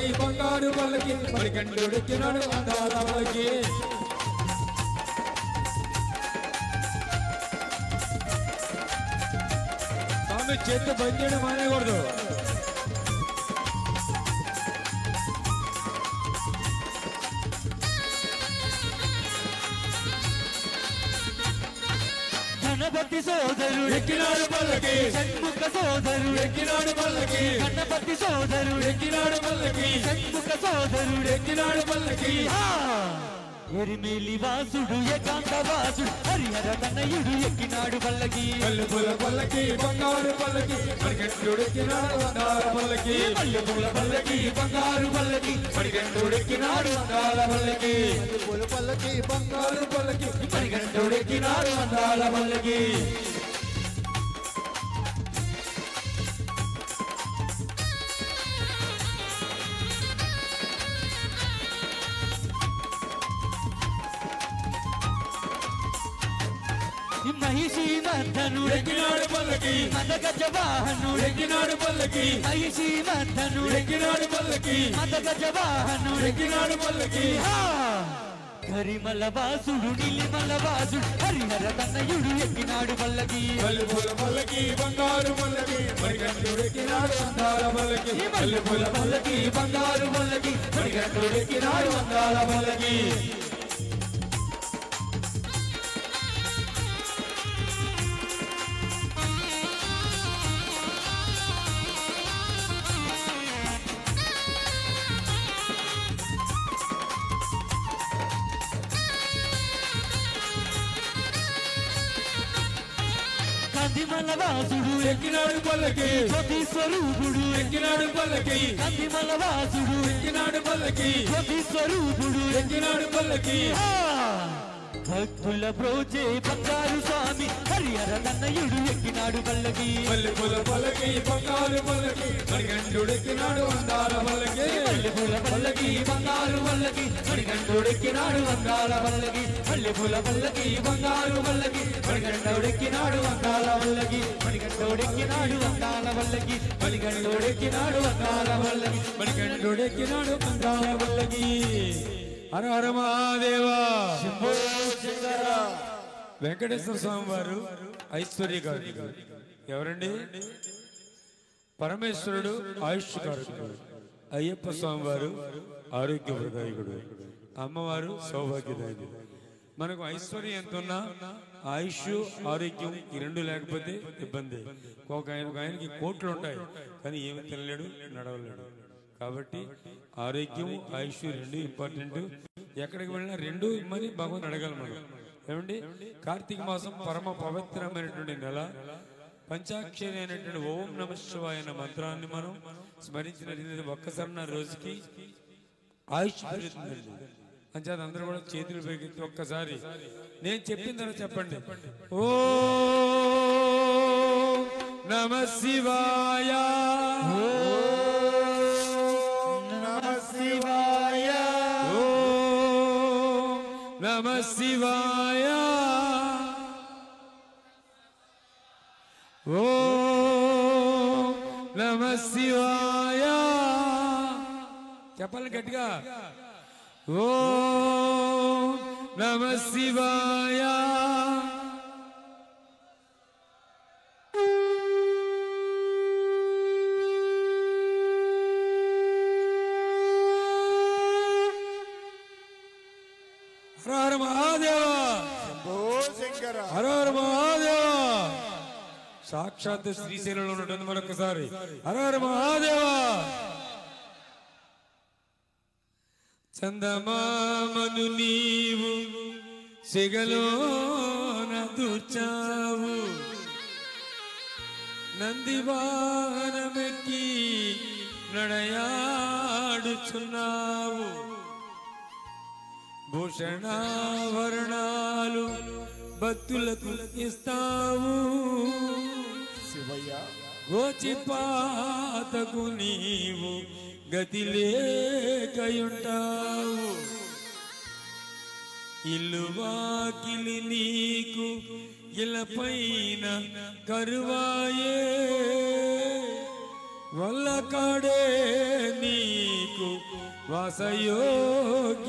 పల్లకి బంగారు పల్లకి మణికంఠుడెక్కినాడు అందాల పల్లకి స్వామి చేతి బంద్ చేయడం మానేకూడదు గణపతి సోదరుడు ఎక్కినాడు పల్లకి షణ్ముఖ సోదరుడు ఎక్కినాడు పల్లకి గణపతి సోదరుడు ఎక్కినాడు పల్లకి షణ్ముఖ సోదరుడు ఎక్కినాడు పల్లకి ఎరిమేలి వాసుడు ఏకాంత వాసుడు హరిహర తనయుడు ఎక్కినాడు పల్లకి మల్లెపూల పల్లకి బంగారు పల్లకి మణికంఠుడెక్కినాడు అందాల పల్లకి మల్లెపూల పల్లకి బంగారు పల్లకి మణికంఠుడెక్కినాడు అందాల పల్లకి మల్లెపూల పల్లకి బంగారు పల్లకి మణికంఠుడెక్కినాడు అందాల పల్లకి మహిషి మర్ధనుడు ఎక్కినాడు పల్లకి మదగజ వాహనుడు ఎక్కినాడు పల్లకి మహిషి మర్ధనుడు ఎక్కినాడు పల్లకి మదగజ వాహనుడు ఎక్కినాడు పల్లకి కరిమల వాసుడు నీలిమల వాసుడు హరిహర తనయుడు ఎక్కినాడు పల్లకి మల్లెపూల పల్లకి బంగారు పల్లకి మణికంఠుడెక్కినాడు అందాల పల్లకి మల్లెపూల పల్లకి బంగారు పల్లకి మణికంఠుడెక్కినాడు అందాల పల్లకి కందిమల వాసుడు ఎక్కినాడు పల్లకి జ్యోతి స్వరూపుడు ఎక్కినాడు పల్లకి కందిమల వాసుడు ఎక్కినాడు పల్లకి జ్యోతి స్వరూపుడు ఎక్కినాడు పల్లకి భక్తుల బ్రోచే బంగారు స్వామి హరిహర తన్నయుడు ఎక్కినాడు పల్లకి మల్లెపూల పల్లకి బంగారు పల్లకి మణికంఠుడెక్కినాడు అందాల పల్లకి మల్లెపూల పల్లకి బంగారు పల్లకి మణికంఠుడెక్కినాడు అందాల పల్లకి మల్లెపూల పల్లకి బంగారు పల్లకి మణికంఠుడెక్కినాడు అందాల పల్లకి మణికంఠుడెక్కినాడు అందాల పల్లకి మణికంఠుడెక్కినాడు అందాల పల్లకి మణికంఠుడెక్కినాడు అందాల పల్లకి హర హర మహాదేవ శంభో శంకర వెంకటేశ్వర స్వామి వారు ఐశ్వర్య గారు ఎవరండి పరమేశ్వరుడు ఆయుష్ కారకుడు అయ్యప్ప స్వామి వారు ఆరోగ్య ప్రదాయకుడు అమ్మవారు సౌభాగ్యదాయకుడు మనకు ఐశ్వర్యం ఎంత ఉన్నా ఆయుష్ ఆరోగ్యం ఈ రెండు లేకపోతే ఇబ్బంది ఒక ఆయనకి కోట్లు ఉంటాయి కానీ ఏమి తినలేడు నడవలేడు కాబట్టి ఆరోగ్యం ఆయుష్ రెండు ఇంపార్టెంట్ ఎక్కడికి వెళ్ళినా రెండు ఇమ్మని భగవంతుని అడగాలి మనం ఏమండి కార్తీక మాసం పరమ పవిత్రమైనటువంటి నెల పంచాక్షరి అయినటువంటి ఓం నమః శివాయ అనే మంత్రాన్ని మనం స్మరించినట్లయితే ఒక్కసారి రోజుకి ఆయుష్ పెరుగుతుందండి అంచేత అందరూ కూడా చేతులు పైకెత్తి ఒక్కసారి నేను చెప్పిన తర్వాత చెప్పండి ఓం నమః శివాయ శివాయ ఓం నమః శివాయ ఓం నమః శివాయ చెప్పాలి గట్టిగా ఓం నమః శివాయ హర హర మహాదేవ శంభో శంకర హర హర మహాదేవ సాక్షాత్ శ్రీశైలంలో ఉంటుంది మరొకసారి హర హర మహాదేవ చందమామను నీవు సెగలోన దూర్చావు నంది వాహనమెక్కి నడయాడుచున్నావు భూషణాభరణాలు భక్తులకు ఇస్తావు శివయ్య గోచిపాతకు నీవు గతి లేకయుంటావు ఇల్లు వాకిలి నీకు ఇలపైన కరువాయే వల్ల కాడే నీకు వాసయోగ్యుడా